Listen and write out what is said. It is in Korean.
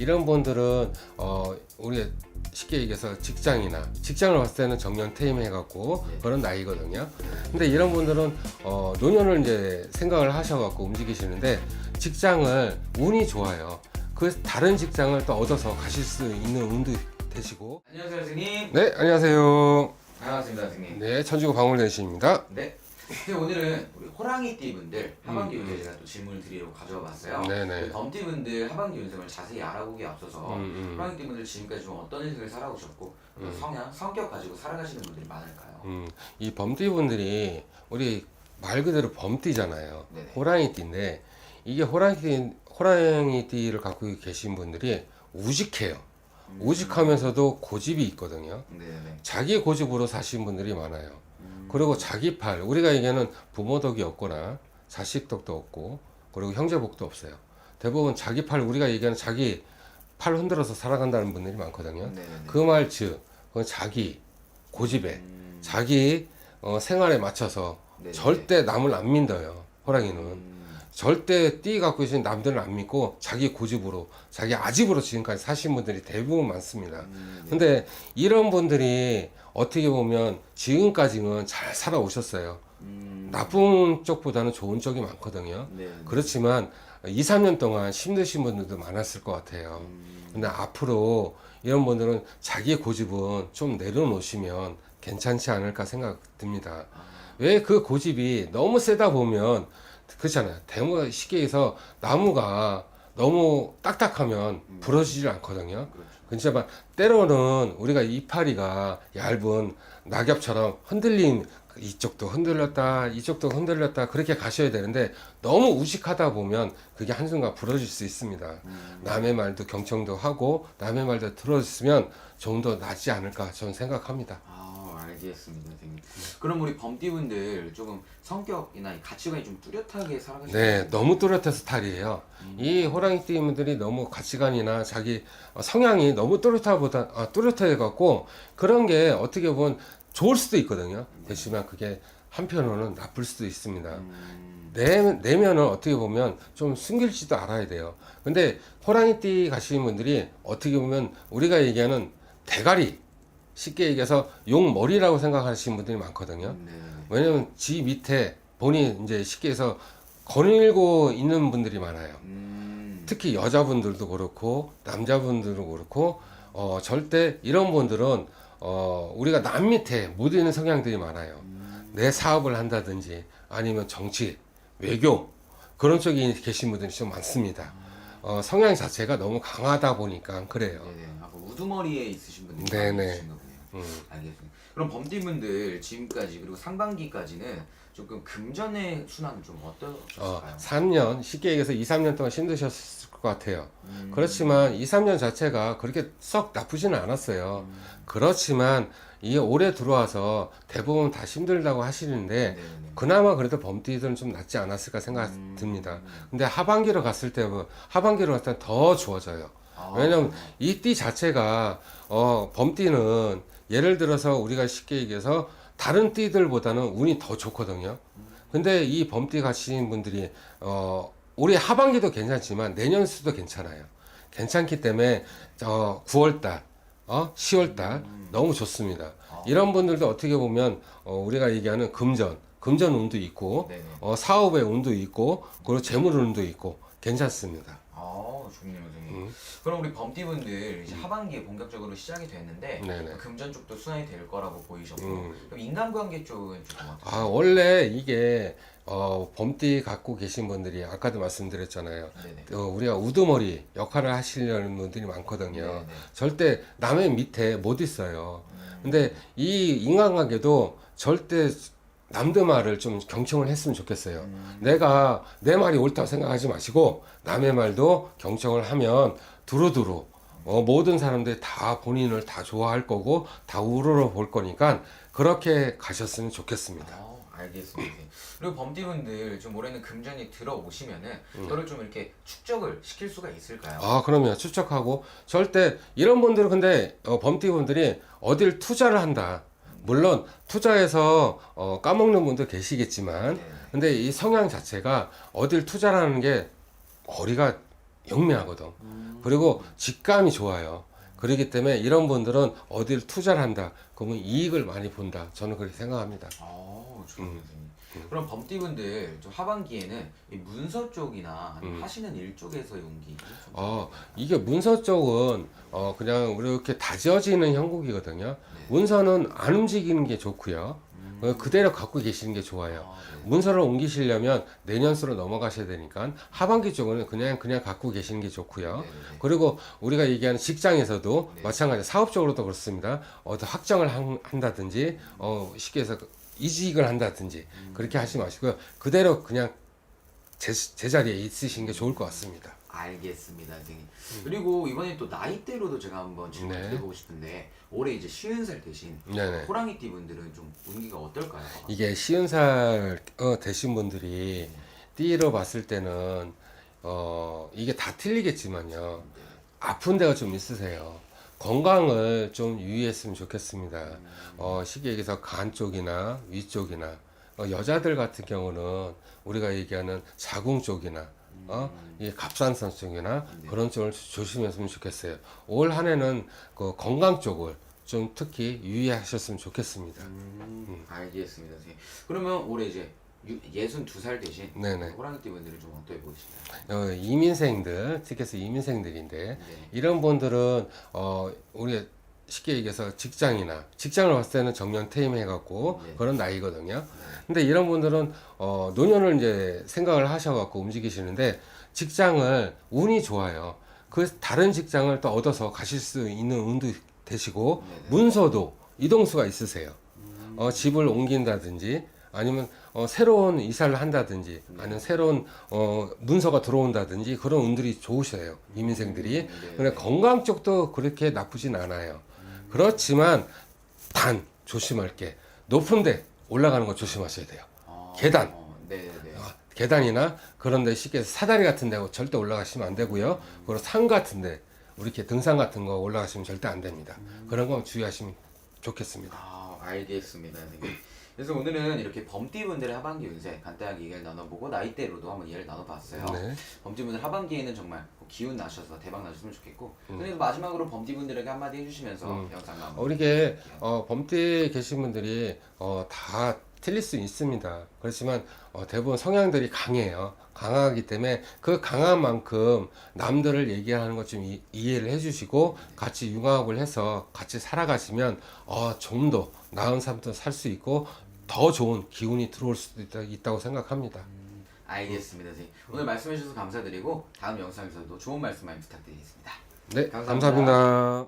이런 분들은 우리 쉽게 얘기해서 직장을 봤을 때는 정년 퇴임해갖고 그런 나이거든요. 근데 이런 분들은 노년을 이제 생각을 하셔갖고 움직이시는데 직장을 운이 좋아요. 그 다른 직장을 또 얻어서 가실 수 있는 운도 되시고. 안녕하세요, 선생님. 네, 안녕하세요. 반갑습니다, 선생님. 네, 천주구 방울대신입니다. 네. 선생님, 오늘은 우리 호랑이띠 분들 하반기 운세 제가 또 질문을 드리려고 가져와 봤어요. 네네. 범띠 분들 하반기 운세를 자세히 알아보기에 앞서서 호랑이띠 분들 지금까지 좀 어떤 인생을 살아오셨고 성향, 성격 가지고 살아가시는 분들이 많을까요? 이 범띠분들이 우리 말 그대로 범띠잖아요. 네네. 호랑이띠인데 이게 호랑이띠를 갖고 계신 분들이 우직해요. 우직하면서도 고집이 있거든요. 네네. 자기 고집으로 사신 분들이 많아요. 그리고 자기 팔, 우리가 얘기하는 부모 덕이 없거나 자식 덕도 없고 그리고 형제 복도 없어요. 대부분 자기 팔, 우리가 얘기하는 자기 팔 흔들어서 살아간다는 분들이 많거든요. 네네. 그 말 즉, 그건 자기 고집에 자기 생활에 맞춰서 네네. 절대 남을 안 믿어요. 호랑이는 절대 띠 갖고 계신 남들은 안 믿고 자기 고집으로 자기 아집으로 지금까지 사신 분들이 대부분 많습니다. 근데 이런 분들이 어떻게 보면 지금까지는 잘 살아오셨어요. 나쁜 쪽보다는 좋은 쪽이 많거든요. 네네. 그렇지만 2, 3년 동안 힘드신 분들도 많았을 것 같아요. 근데 앞으로 이런 분들은 자기 고집은 좀 내려놓으시면 괜찮지 않을까 생각 듭니다. 왜 그 고집이 너무 세다 보면 그렇잖아요. 쉽게 해서 나무가 너무 딱딱하면 부러지질 않거든요. 그렇지만 때로는 우리가 이파리가 얇은 낙엽처럼 흔들림, 이쪽도 흔들렸다 이쪽도 흔들렸다 그렇게 가셔야 되는데 너무 우직하다 보면 그게 한순간 부러질 수 있습니다. 남의 말도 경청도 하고 남의 말도 들어줬으면 좀 더 낫지 않을까 저는 생각합니다. 알겠습니다, 선생님. 그럼 우리 범띠분들 조금 성격이나 가치관이 좀 뚜렷하게 살아가시는 네, 너무 뚜렷해서 탈이에요. 이 호랑이띠분들이 너무 가치관이나 자기 성향이 너무 뚜렷해 갖고 그런 게 어떻게 보면 좋을 수도 있거든요. 대신에 그게 한편으로는 나쁠 수도 있습니다. 내면은 어떻게 보면 좀 숨길지도 알아야 돼요. 근데 호랑이띠 가시는 분들이 어떻게 보면 우리가 얘기하는 대가리, 쉽게 얘기해서 용머리라고 생각하시는 분들이 많거든요. 왜냐면 지 밑에 본인 이제 쉽게 해서 거닐고 있는 분들이 많아요. 특히 여자분들도 그렇고 남자분들도 그렇고 절대 이런 분들은 우리가 남 밑에 못 있는 성향들이 많아요. 내 사업을 한다든지 아니면 정치, 외교 그런 쪽에 계신 분들이 좀 많습니다. 성향 자체가 너무 강하다 보니까 그래요. 네네. 아까 우두머리에 있으신 분들이 네네. 많이 있으신가 보네요. 알겠습니다. 그럼 범띠분들 지금까지 그리고 상반기까지는 조금 금전의 순환은 좀 어떠셨을까요? 3년, 쉽게 얘기해서 2, 3년 동안 힘드셨을 것 같아요. 그렇지만 2, 3년 자체가 그렇게 썩 나쁘지는 않았어요. 그렇지만 이 올해 들어와서 대부분 다 힘들다고 하시는데 네네. 그나마 그래도 범띠들은 좀 낫지 않았을까 생각 듭니다. 근데 하반기로 갔을 때 더 좋아져요. 왜냐면 이 띠 자체가 범띠는 예를 들어서 우리가 쉽게 얘기해서 다른 띠들보다는 운이 더 좋거든요. 근데 이 범띠 가신 분들이 올해 하반기도 괜찮지만 내년 수도 괜찮아요. 괜찮기 때문에 9월달, 10월달 너무 좋습니다. 이런 분들도 어떻게 보면 우리가 얘기하는 금전 운도 있고 네네. 사업의 운도 있고 그리고 재물 운도 있고 괜찮습니다. 좋네요, 선생님. 그럼 우리 범띠분들 이제 하반기에 본격적으로 시작이 됐는데 네네. 금전 쪽도 순환이 될 거라고 보이셨고 그럼 인간관계 쪽은 조금 어떠세요? 원래 이게 범띠 갖고 계신 분들이 아까도 말씀드렸잖아요. 네네. 우리가 우두머리 역할을 하시려는 분들이 많거든요. 네네. 절대 남의 밑에 못 있어요. 근데 이 인간관계도 절대 남들 말을 좀 경청을 했으면 좋겠어요. 내가 내 말이 옳다고 생각하지 마시고 남의 말도 경청을 하면 두루두루 모든 사람들이 다 본인을 다 좋아할 거고 다 우러러 볼 거니까 그렇게 가셨으면 좋겠습니다. 알겠습니다. 그리고 범띠분들 좀 올해는 금전이 들어오시면은 그거를 좀 이렇게 축적을 시킬 수가 있을까요? 그러면 추적하고 절대 이런 분들은 근데 범띠분들이 어딜 투자를 한다. 물론 투자해서 까먹는 분도 계시겠지만 근데 이 성향 자체가 어딜 투자라는 게 머리가 영리하거든. 그리고 직감이 좋아요. 그렇기 때문에 이런 분들은 어디를 투자를 한다. 그러면 이익을 많이 본다. 저는 그렇게 생각합니다. 좋네요, 선생님. 그럼 범띠분들 좀 하반기에는 이 문서 쪽이나 아니면 하시는 일 쪽에서 용기 좀 이게 문서 쪽은 그냥 이렇게 다져지는 형국이거든요. 문서는 안 움직이는 게 좋고요. 그대로 갖고 계시는 게 좋아요. 문서를 옮기시려면 내년수로 넘어가셔야 되니까 하반기 쪽은 그냥 갖고 계시는 게 좋고요. 그리고 우리가 얘기하는 직장에서도 마찬가지 사업적으로도 그렇습니다. 어떤 확정을 한다든지 쉽게 해서 이직을 한다든지 그렇게 하지 마시고요. 그대로 그냥 제자리에 있으시는 게 좋을 것 같습니다. 알겠습니다, 선생님. 그리고 이번에 또 나이대로도 제가 한번 질문 네. 드려보고 싶은데 올해 이제 50살 대신 네네. 호랑이띠 분들은 좀 운기가 어떨까요? 이게 50살 되신 분들이 띠로 봤을 때는 이게 다 틀리겠지만요. 아픈 데가 좀 있으세요. 건강을 좀 유의했으면 좋겠습니다. 쉽게 얘기해서 간 쪽이나 위 쪽이나 여자들 같은 경우는 우리가 얘기하는 자궁 쪽이나 이 갑상선 쪽이나 그런 쪽을 조심했으면 좋겠어요. 올 한 해는 그 건강 쪽을 좀 특히 유의하셨으면 좋겠습니다. 알겠습니다, 선생님. 그러면 올해 이제 62살 대신 네네. 호랑이띠 분들은 좀 어떻게 보시나요? 이민생들, 특히 이민생들인데 네. 이런 분들은 우리 쉽게 얘기해서 직장을 봤을 때는 정년 퇴임해갖고 네. 그런 나이거든요. 근데 이런 분들은 노년을 이제 생각을 하셔갖고 움직이시는데 직장을 운이 좋아요. 그 다른 직장을 또 얻어서 가실 수 있는 운도 되시고 문서도 이동수가 있으세요. 집을 옮긴다든지 아니면 새로운 이사를 한다든지 아니면 새로운 문서가 들어온다든지 그런 운들이 좋으셔요. 이민생들이. 근데 건강 쪽도 그렇게 나쁘진 않아요. 그렇지만 단 조심할 게 높은데 올라가는 거 조심하셔야 돼요. 계단. 네네네. 계단이나 그런 데 쉽게 해서 사다리 같은 데 절대 올라가시면 안 되고요. 그리고 산 같은 데 우리 이렇게 등산 같은 거 올라가시면 절대 안 됩니다. 그런 거 주의하시면 좋겠습니다. 알겠습니다, 선생님. 그래서 오늘은 이렇게 범띠분들의 하반기 운세 간단하게 얘기를 나눠보고 나이대로도 한번 이해를 나눠봤어요. 네. 범띠분들 하반기에는 정말 기운 나셔서 대박 나셨으면 좋겠고 선생님 마지막으로 범띠분들에게 한마디 해주시면서 영상 마무리. 이렇게 범띠에 계신 분들이 다 틀릴 수 있습니다. 그렇지만 대부분 성향들이 강해요. 강하기 때문에 그 강한 만큼 남들을 얘기하는 것 좀 이해를 해주시고 같이 융합을 해서 같이 살아가시면 좀 더 나은 삶도 살 수 있고 더 좋은 기운이 들어올 수도 있다고 생각합니다. 알겠습니다, 선생님. 오늘 말씀해 주셔서 감사드리고 다음 영상에서도 좋은 말씀 많이 부탁드리겠습니다. 네, 감사합니다. 감사합니다.